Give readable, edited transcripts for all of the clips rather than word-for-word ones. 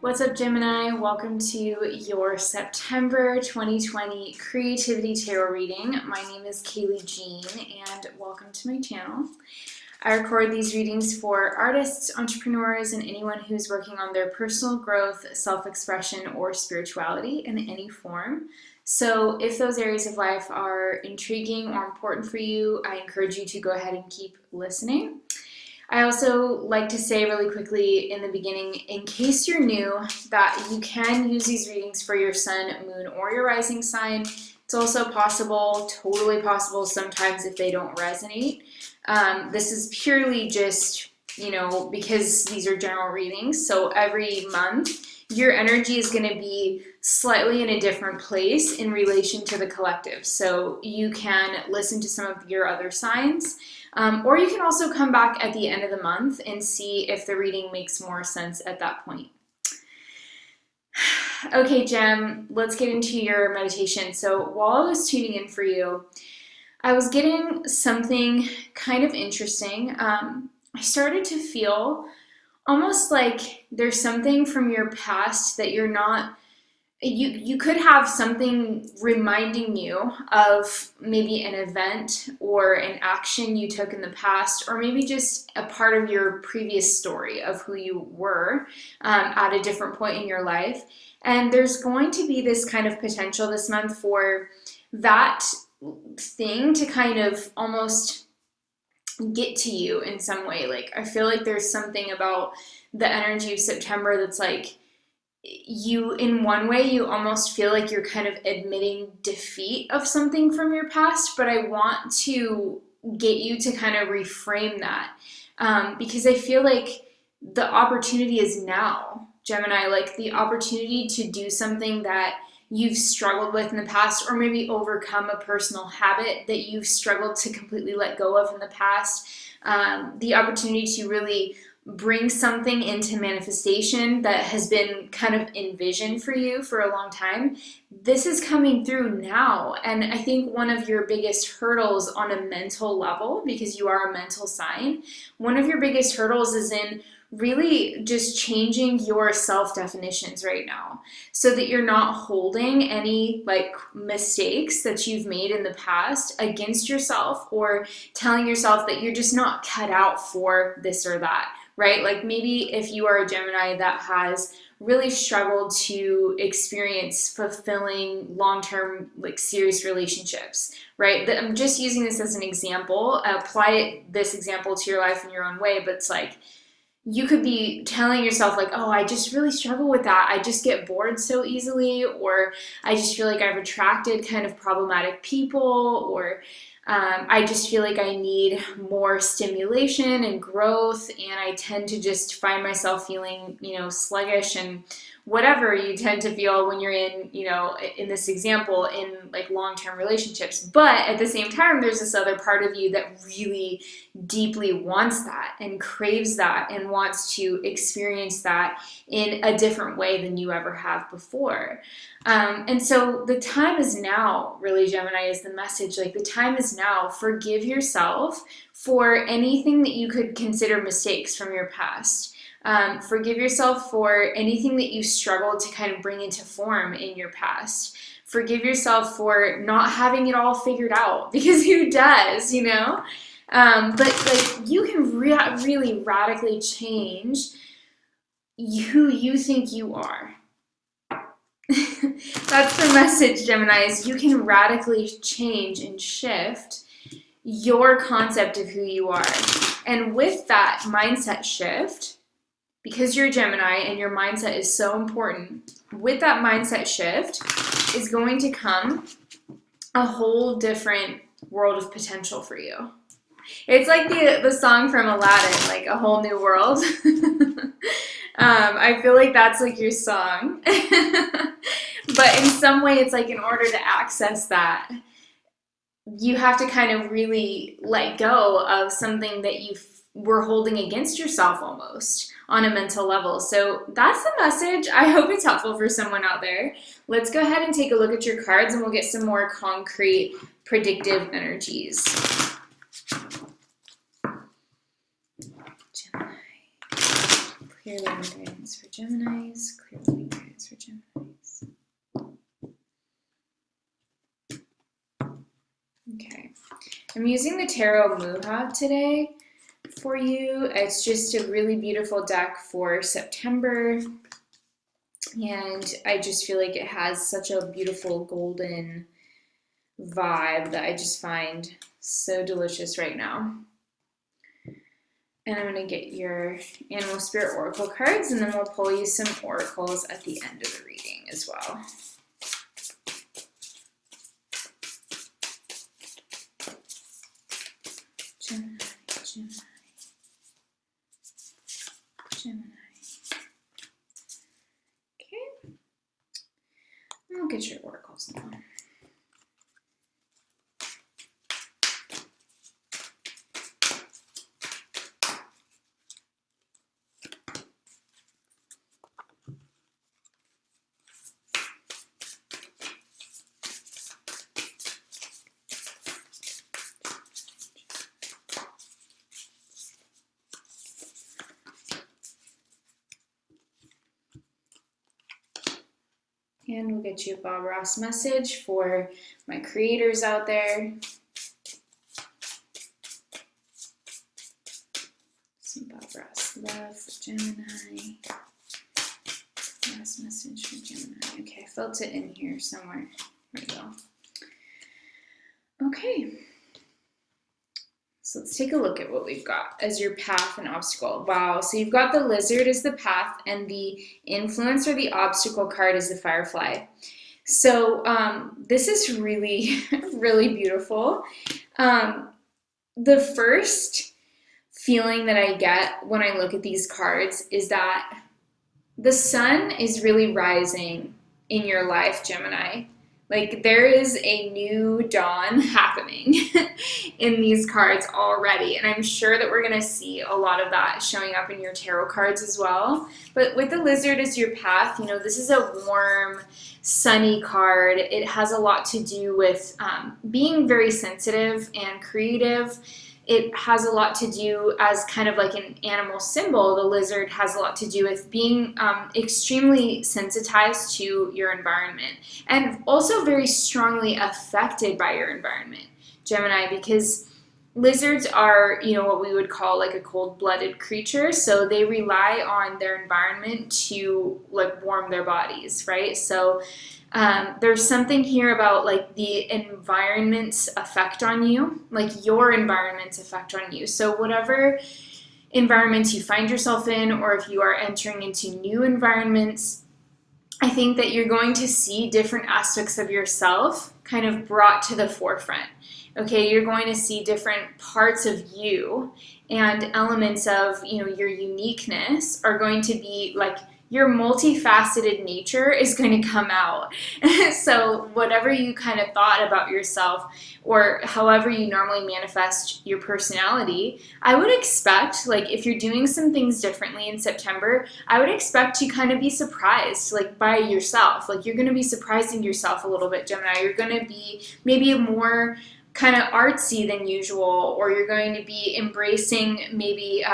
What's up, Gemini? Welcome to your September 2020 Creativity Tarot reading. My name is Kaylee Jean, and welcome to my channel. I record these readings for artists, entrepreneurs, and anyone who's working on their personal growth, self-expression, or spirituality in any form. So if those areas of life are intriguing or important for you, I encourage you to go ahead and keep listening. I also like to say really quickly in the beginning, in case you're new, that you can use these readings for your sun, moon, or your rising sign. It's also possible, totally possible, sometimes if they don't resonate. This is purely just, because these are general readings. So every month, your energy is going to be slightly in a different place in relation to the collective. So you can listen to some of your other signs. Or you can also come back at the end of the month and see if the reading makes more sense at that point. Okay, Gem, let's get into your meditation. So while I was tuning in for you, I was getting something kind of interesting. I started to feel almost like there's something from your past that you're not. You could have something reminding you of maybe an event or an action you took in the past, or maybe just a part of your previous story of who you were at a different point in your life. And there's going to be this kind of potential this month for that thing to kind of almost get to you in some way. Like, I feel like there's something about the energy of September that's like, you, in one way, you almost feel like you're kind of admitting defeat of something from your past, but I want to get you to kind of reframe that because I feel like the opportunity is now, Gemini, like the opportunity to do something that you've struggled with in the past, or maybe overcome a personal habit that you've struggled to completely let go of in the past, the opportunity to really bring something into manifestation that has been kind of envisioned for you for a long time. This is coming through now. And I think one of your biggest hurdles on a mental level, because you are a mental sign, one of your biggest hurdles is in really just changing your self-definitions right now so that you're not holding any like mistakes that you've made in the past against yourself, or telling yourself that you're just not cut out for this or that. Right? Like maybe if you are a Gemini that has really struggled to experience fulfilling long-term, like serious relationships, right? I'm just using this as an example. Apply this example to your life in your own way, but it's like, you could be telling yourself like, oh, I just really struggle with that. I just get bored so easily, or I just feel like I've attracted kind of problematic people, or I just feel like I need more stimulation and growth, and I tend to just find myself feeling, sluggish, and whatever you tend to feel when you're in, in this example, in like long-term relationships. But at the same time, there's this other part of you that really deeply wants that and craves that and wants to experience that in a different way than you ever have before. And so the time is now, really, Gemini, is the message. Like, the time is now. Forgive yourself for anything that you could consider mistakes from your past. Forgive yourself for anything that you struggled to kind of bring into form in your past. Forgive yourself for not having it all figured out, because who does, But like, you can really radically change who you think you are. That's the message, Gemini, is you can radically change and shift your concept of who you are. And with that mindset shift, because you're a Gemini and your mindset is so important, with that mindset shift is going to come a whole different world of potential for you. It's like the song from Aladdin, like A Whole New World. I feel like that's like your song. But in some way, it's like, in order to access that, you have to kind of really let go of something that you were holding against yourself almost on a mental level. So that's the message. I hope it's helpful for someone out there. Let's go ahead and take a look at your cards, and we'll get some more concrete predictive energies. Gemini. Clear the guidance for Geminis. Clear loving guidance for Geminis. Okay. I'm using the Tarot Muha today for you. It's just a really beautiful deck for September. And I just feel like it has such a beautiful golden vibe that I just find so delicious right now. And I'm going to get your Animal Spirit Oracle cards, and then we'll pull you some oracles at the end of the reading as well. Gemini, Gemini, Gemini. Okay. I'll get your oracles now. And we'll get you a Bob Ross message for my creators out there. Some Bob Ross love for Gemini. Last message for Gemini. Okay, I felt it in here somewhere. There we go. Okay. So let's take a look at what we've got as your path and obstacle. Wow, so you've got the lizard as the path, and the influence or the obstacle card is the firefly. So this is really, really beautiful. The first feeling that I get when I look at these cards is that the sun is really rising in your life, Gemini. Like, there is a new dawn happening in these cards already. And I'm sure that we're going to see a lot of that showing up in your tarot cards as well. But with the lizard as your path, you know, this is a warm, sunny card. It has a lot to do with being very sensitive and creative. It has a lot to do as kind of like an animal symbol. The lizard has a lot to do with being extremely sensitized to your environment and also very strongly affected by your environment, Gemini, because lizards are, you know, what we would call like a cold-blooded creature. So they rely on their environment to like warm their bodies, right? So there's something here about like the environment's effect on you, like your environment's effect on you. So whatever environments you find yourself in, or if you are entering into new environments, I think that you're going to see different aspects of yourself kind of brought to the forefront. Okay, you're going to see different parts of you, and elements of, you know, your uniqueness are going to be like your multifaceted nature is going to come out. So whatever you kind of thought about yourself, or however you normally manifest your personality, I would expect, like, if you're doing some things differently in September, I would expect to kind of be surprised, like, by yourself. Like, you're going to be surprising yourself a little bit, Gemini. You're going to be maybe more kind of artsy than usual, or you're going to be embracing maybe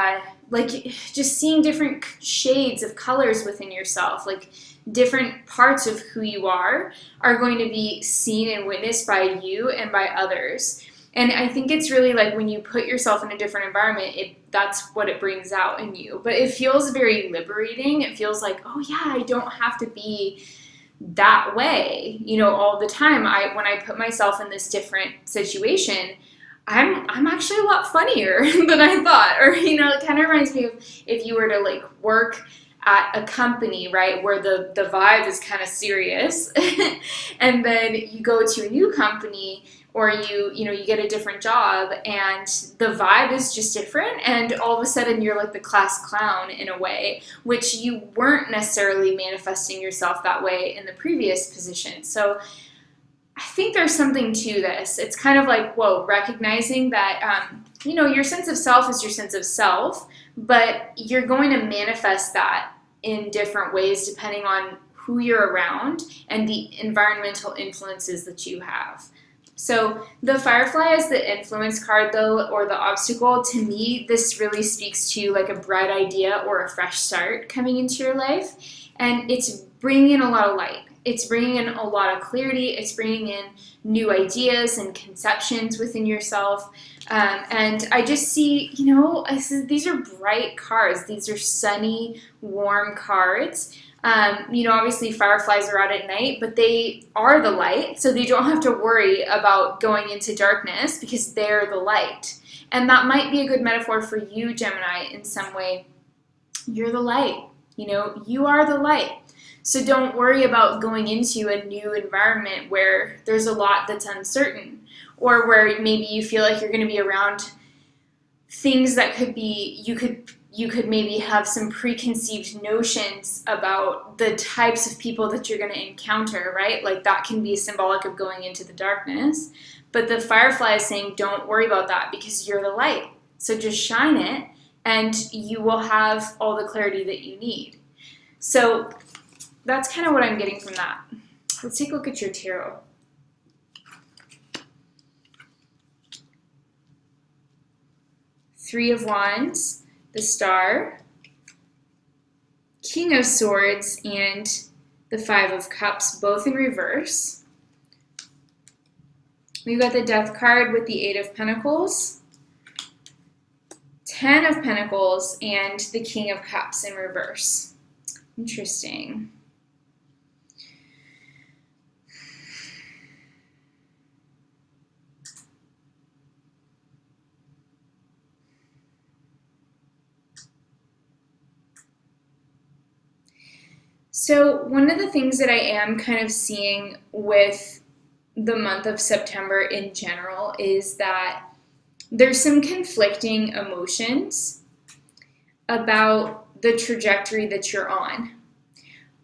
like just seeing different shades of colors within yourself, like different parts of who you are going to be seen and witnessed by you and by others. And I think it's really like when you put yourself in a different environment, that's what it brings out in you. But it feels very liberating. It feels like, oh yeah, I don't have to be that way, you know, all the time. When I put myself in this different situation, I'm actually a lot funnier than I thought. Or, you know, it kind of reminds me of if you were to like work at a company, right, where the vibe is kind of serious, and then you go to a new company, or you know, you get a different job and the vibe is just different, and all of a sudden you're like the class clown in a way, which you weren't necessarily manifesting yourself that way in the previous position. So I think there's something to this. It's kind of like, whoa, recognizing that, you know, your sense of self is your sense of self, but you're going to manifest that in different ways depending on who you're around and the environmental influences that you have. So the Firefly as the influence card, though, or the obstacle, to me, this really speaks to like a bright idea or a fresh start coming into your life. And it's bringing in a lot of light. It's bringing in a lot of clarity. It's bringing in new ideas and conceptions within yourself. And I just see, these are bright cards. These are sunny, warm cards. Obviously fireflies are out at night, but they are the light, so they don't have to worry about going into darkness because they're the light. And that might be a good metaphor for you, Gemini, in some way. You're the light. You are the light. So don't worry about going into a new environment where there's a lot that's uncertain, or where maybe you feel like you're going to be around things that could be, you could maybe have some preconceived notions about the types of people that you're going to encounter, right? Like that can be symbolic of going into the darkness. But the firefly is saying, don't worry about that because you're the light. So just shine it and you will have all the clarity that you need. So that's kind of what I'm getting from that. Let's take a look at your tarot. Three of Wands, the Star, King of Swords, and the Five of Cups, both in reverse. We've got the Death card with the Eight of Pentacles, Ten of Pentacles, and the King of Cups in reverse. Interesting. So one of the things that I am kind of seeing with the month of September in general is that there's some conflicting emotions about the trajectory that you're on.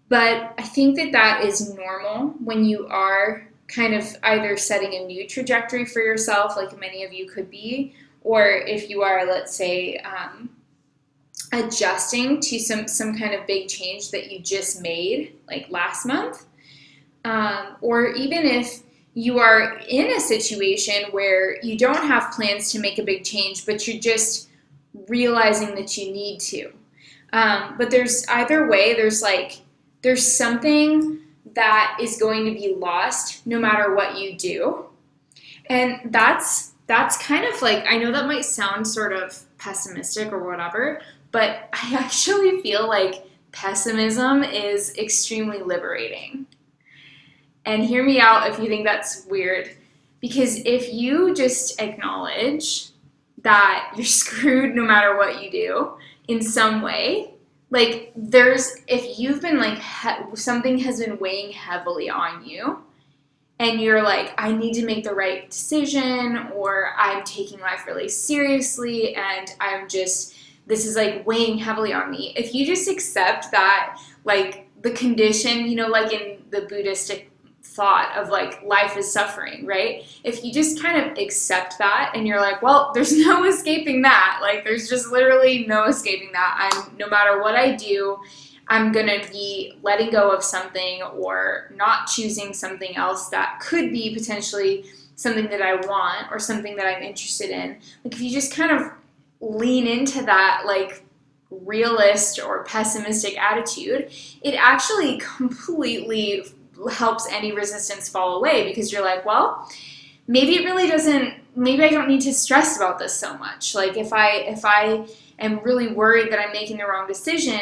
But I think that that is normal when you are kind of either setting a new trajectory for yourself, like many of you could be, or if you are, let's say, adjusting to some kind of big change that you just made, like last month. Or even if you are in a situation where you don't have plans to make a big change, but you're just realizing that you need to. But there's either way, there's something that is going to be lost no matter what you do. And that's kind of like, I know that might sound sort of pessimistic or whatever, but I actually feel like pessimism is extremely liberating. And hear me out if you think that's weird, because if you just acknowledge that you're screwed no matter what you do in some way, like if you've been like, something has been weighing heavily on you, and you're like, I need to make the right decision, or I'm taking life really seriously, and this is like weighing heavily on me. If you just accept that, like the condition, like in the Buddhistic thought of like life is suffering, right? If you just kind of accept that and you're like, well, there's no escaping that. Like there's just literally no escaping that. No matter what I do, I'm going to be letting go of something or not choosing something else that could be potentially something that I want or something that I'm interested in. Like if you just kind of lean into that like realist or pessimistic attitude, it actually completely helps any resistance fall away, because you're like, well, maybe I don't need to stress about this so much. Like if I am really worried that I'm making the wrong decision,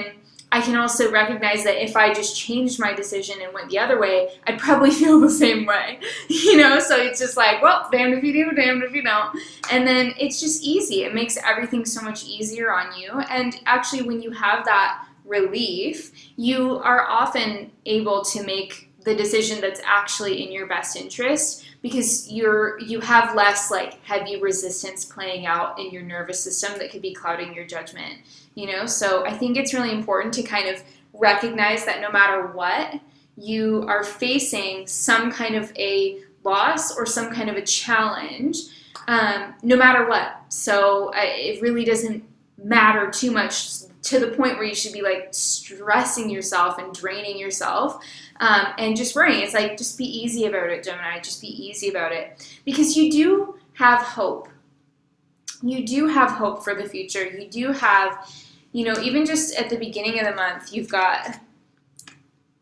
I can also recognize that if I just changed my decision and went the other way, I'd probably feel the same way, So it's just like, well, damned if you do, damned if you don't. And then it's just easy. It makes everything so much easier on you. And actually, when you have that relief, you are often able to make the decision that's actually in your best interest, because you have less like heavy resistance playing out in your nervous system that could be clouding your judgment. So I think it's really important to kind of recognize that no matter what, you are facing some kind of a loss or some kind of a challenge, no matter what. So it really doesn't matter too much to the point where you should be like stressing yourself and draining yourself and just worrying. It's like, just be easy about it, Gemini. Just be easy about it, because you do have hope. You do have hope for the future. You do have, even just at the beginning of the month, you've got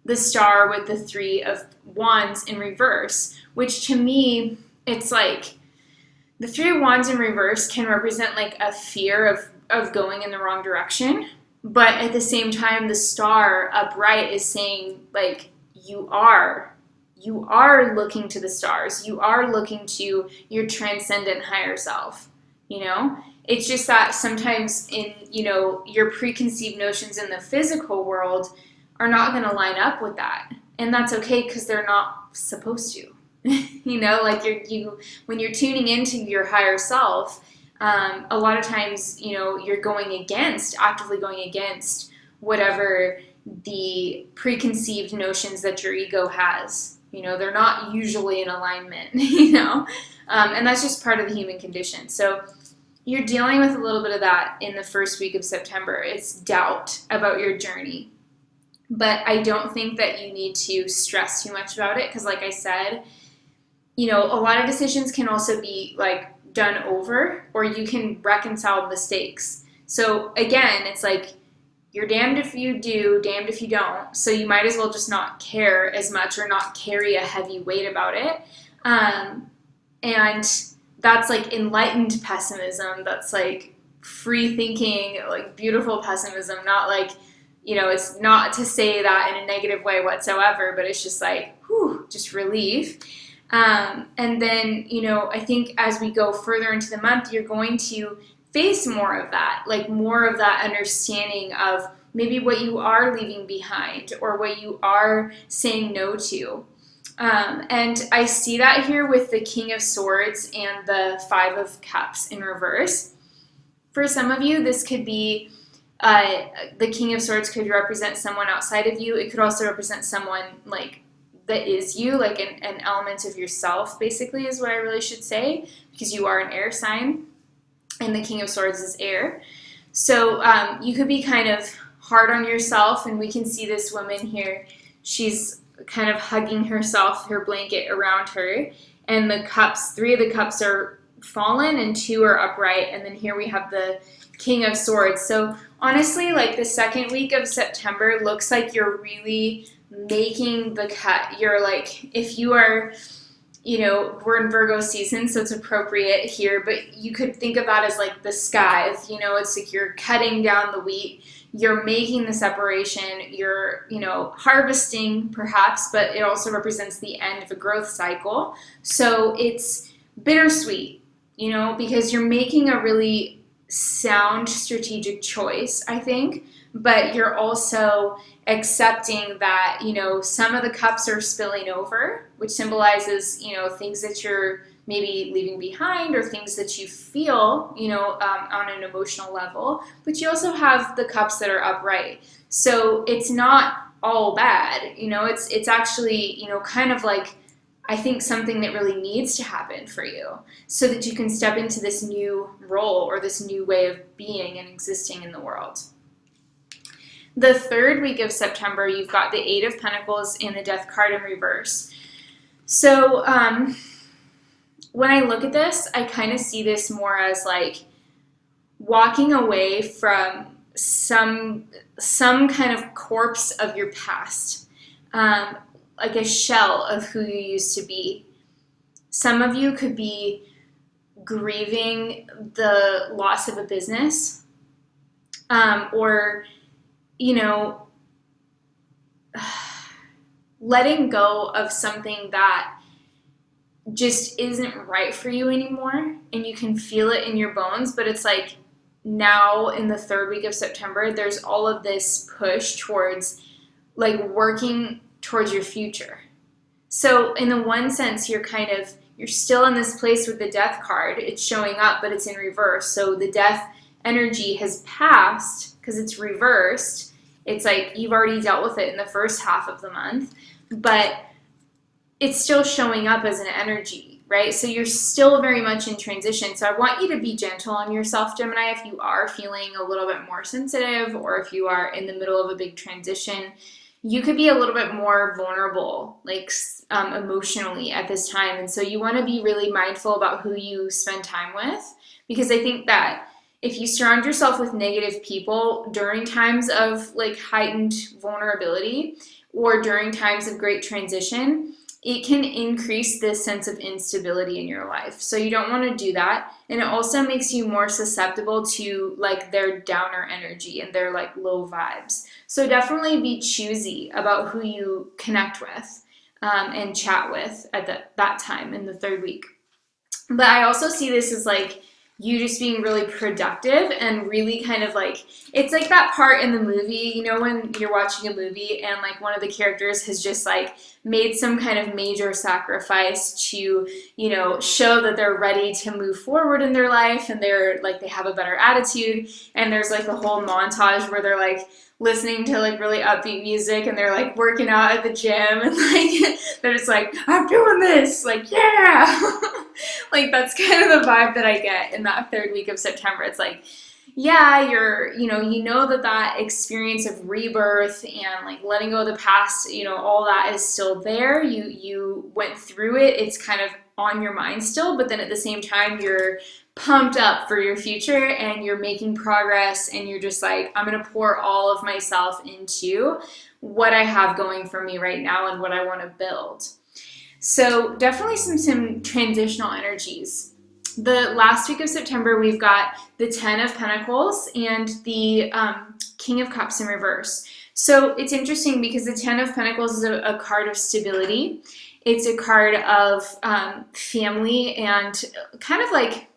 the star with the 3 of Wands in reverse, which to me, it's like the 3 of Wands in reverse can represent like a fear of going in the wrong direction. But at the same time, the star upright is saying like, you are looking to the stars. You are looking to your transcendent higher self. It's just that sometimes in, your preconceived notions in the physical world are not going to line up with that. And that's okay, because they're not supposed to. Like when you're tuning into your higher self, a lot of times, you're actively going against whatever the preconceived notions that your ego has. They're not usually in alignment, and that's just part of the human condition. So you're dealing with a little bit of that in the first week of September. It's doubt about your journey. But I don't think that you need to stress too much about it, because like I said, a lot of decisions can also be like done over, or you can reconcile mistakes. So again, it's like, you're damned if you do, damned if you don't. So you might as well just not care as much, or not carry a heavy weight about it. And that's like enlightened pessimism. That's like free thinking, like beautiful pessimism. Not like, it's not to say that in a negative way whatsoever, but it's just like, whew, just relief. And then, I think as we go further into the month, you're going to face more of that, like more of that understanding of maybe what you are leaving behind, or what you are saying no to. And I see that here with the King of Swords and the 5 of Cups in reverse. For some of you, this could be, the King of Swords could represent someone outside of you. It could also represent someone like that is you, like an element of yourself, basically, is what I really should say, because you are an air sign, and the King of Swords is air. So you could be kind of hard on yourself, and we can see this woman here. She's kind of hugging herself, her blanket around her, and the cups, 3 of the cups are fallen and 2 are upright, and then here we have the King of Swords. So honestly, like the second week of September looks like you're really making the cut. You're like, if you are, we're in Virgo season, so it's appropriate here, but you could think of that as like the scythe. It's like you're cutting down the wheat, you're making the separation, you're, harvesting perhaps, but it also represents the end of a growth cycle. So it's bittersweet, because you're making a really sound strategic choice, I think, but you're also accepting that, some of the cups are spilling over, which symbolizes, things that you're maybe leaving behind, or things that you feel, on an emotional level, but you also have the cups that are upright. So it's not all bad, it's actually, kind of like, I think something that really needs to happen for you, so that you can step into this new role, or this new way of being and existing in the world. The third week of September, you've got the 8 of Pentacles and the Death card in reverse. So when I look at this, I kind of see this more as like walking away from some kind of corpse of your past, like a shell of who you used to be. Some of you could be grieving the loss of a business, or letting go of something that just isn't right for you anymore, and you can feel it in your bones. But it's like, now in the third week of September, there's all of this push towards like working towards your future. So in the one sense, you're still in this place with the Death card. It's showing up, but it's in reverse. So the death energy has passed because it's reversed. It's like you've already dealt with it in the first half of the month, but it's still showing up as an energy, right? So you're still very much in transition. So I want you to be gentle on yourself, Gemini, if you are feeling a little bit more sensitive, or if you are in the middle of a big transition. You could be a little bit more vulnerable, like emotionally at this time. And so you want to be really mindful about who you spend time with, because I think that if you surround yourself with negative people during times of like heightened vulnerability or during times of great transition, it can increase this sense of instability in your life. So you don't want to do that. And it also makes you more susceptible to like their downer energy and their like low vibes. So definitely be choosy about who you connect with and chat with at that time in the third week. But I also see this as like you just being really productive and really kind of like, it's like that part in the movie, you know, when you're watching a movie and like one of the characters has just like made some kind of major sacrifice to, you know, show that they're ready to move forward in their life and they're like, they have a better attitude. And there's like the whole montage where they're like listening to like really upbeat music and they're like working out at the gym and like they're just like, I'm doing this, like, yeah. Like that's kind of the vibe that I get in that third week of September. It's like, yeah, you know that experience of rebirth and like letting go of the past, you know, all that is still there. You went through it. It's kind of on your mind still, but then at the same time, you're pumped up for your future and you're making progress and you're just like, I'm going to pour all of myself into what I have going for me right now and what I want to build. So definitely some transitional energies. The last week of September, we've got the 10 of Pentacles and the King of Cups in reverse. So it's interesting because the 10 of Pentacles is a card of stability. It's a card of family and kind of like,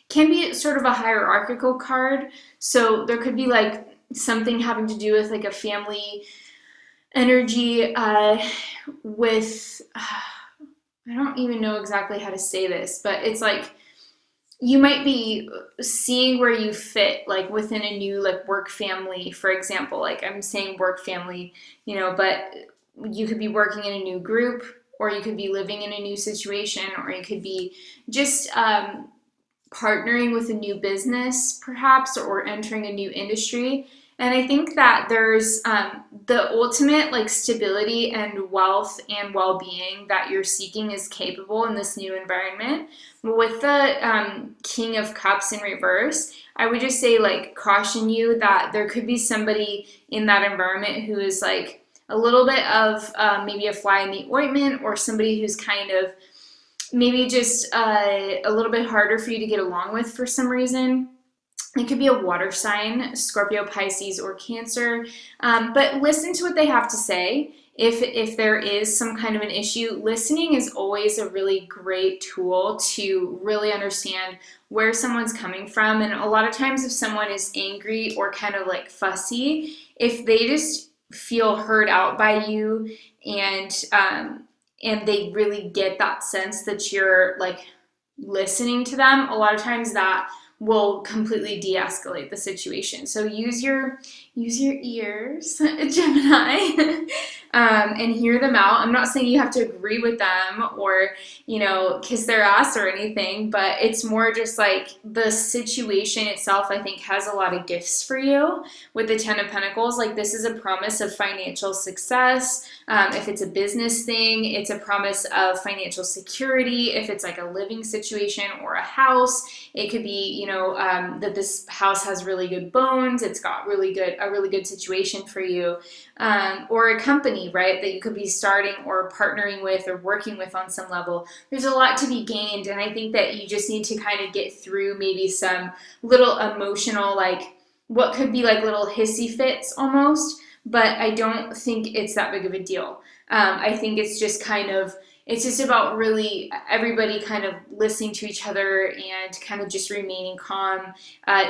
can be sort of a hierarchical card. So there could be like something having to do with like a family energy with... I don't even know exactly how to say this, but it's like you might be seeing where you fit, like within a new like work family, for example. Like I'm saying work family, you know, but you could be working in a new group, or you could be living in a new situation, or you could be just partnering with a new business, perhaps, or entering a new industry. And I think that there's the ultimate like stability and wealth and well-being that you're seeking is capable in this new environment. With the King of Cups in reverse, I would just say like caution you that there could be somebody in that environment who is like a little bit of maybe a fly in the ointment, or somebody who's kind of maybe just a little bit harder for you to get along with for some reason. It could be a water sign, Scorpio, Pisces, or Cancer. But listen to what they have to say. If there is some kind of an issue, listening is always a really great tool to really understand where someone's coming from. And a lot of times if someone is angry or kind of like fussy, if they just feel heard out by you and they really get that sense that you're like listening to them, a lot of times that will completely de-escalate the situation. So use your ears, Gemini, and hear them out. I'm not saying you have to agree with them or, you know, kiss their ass or anything, but it's more just like the situation itself, I think, has a lot of gifts for you. With the 10 of Pentacles, like this is a promise of financial success. If it's a business thing, it's a promise of financial security. If it's like a living situation or a house, it could be, you know, that this house has really good bones. It's got a really good situation for you, or a company, right, that you could be starting or partnering with or working with on some level. There's a lot to be gained, and I think that you just need to kind of get through maybe some little emotional, like what could be like little hissy fits almost, but I don't think it's that big of a deal. I think it's just about really everybody kind of listening to each other and kind of just remaining calm,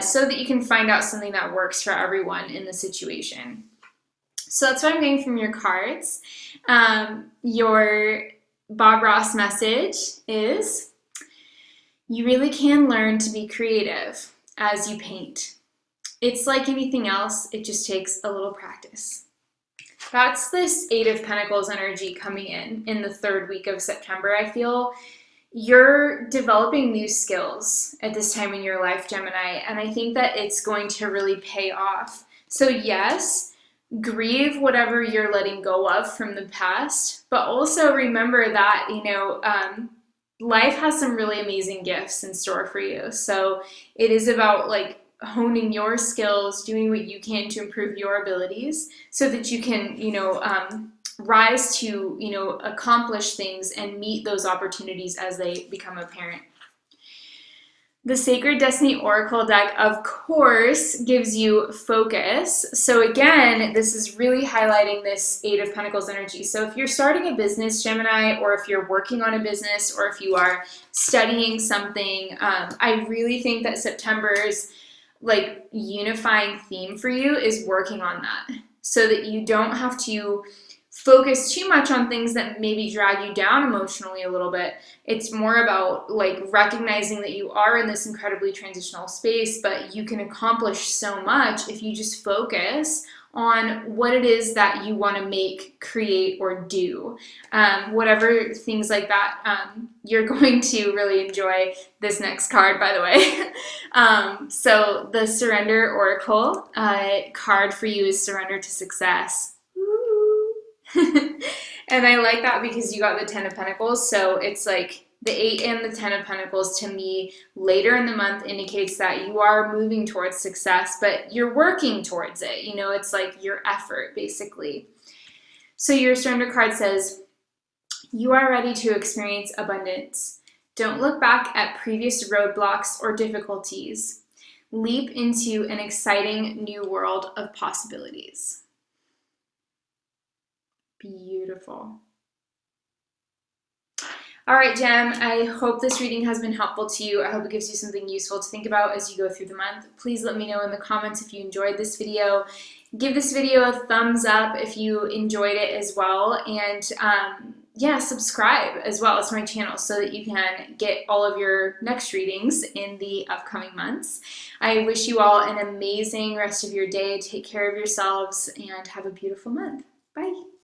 so that you can find out something that works for everyone in the situation. So that's what I'm getting from your cards. Your Bob Ross message is, you really can learn to be creative as you paint. It's like anything else, it just takes a little practice. That's this 8 of Pentacles energy coming in the third week of September. I feel You're developing new skills at this time in your life, Gemini, and I think that it's going to really pay off. So, yes, grieve whatever you're letting go of from the past, but also remember that, life has some really amazing gifts in store for you. So, it is about like honing your skills, doing what you can to improve your abilities so that you can, rise to, accomplish things and meet those opportunities as they become apparent. The Sacred Destiny Oracle deck, of course, gives you focus. So again, this is really highlighting this Eight of Pentacles energy. So if you're starting a business, Gemini, or if you're working on a business, or if you are studying something, I really think that September's like unifying theme for you is working on that so that you don't have to focus too much on things that maybe drag you down emotionally a little bit. It's more about like recognizing that you are in this incredibly transitional space, but you can accomplish so much if you just focus on what it is that you want to make, create, or do. Whatever things like that, you're going to really enjoy this next card, by the way. So the Surrender Oracle card for you is Surrender to Success. And I like that because you got the Ten of Pentacles, so it's like the 8 and the 10 of Pentacles to me later in the month indicates that you are moving towards success, but you're working towards it. It's like your effort, basically. So your Surrender card says, you are ready to experience abundance. Don't look back at previous roadblocks or difficulties. Leap into an exciting new world of possibilities. Beautiful. All right, Gem, I hope this reading has been helpful to you. I hope it gives you something useful to think about as you go through the month. Please let me know in the comments if you enjoyed this video. Give this video a thumbs up if you enjoyed it as well. And yeah, subscribe as well to my channel so that you can get all of your next readings in the upcoming months. I wish you all an amazing rest of your day. Take care of yourselves and have a beautiful month. Bye.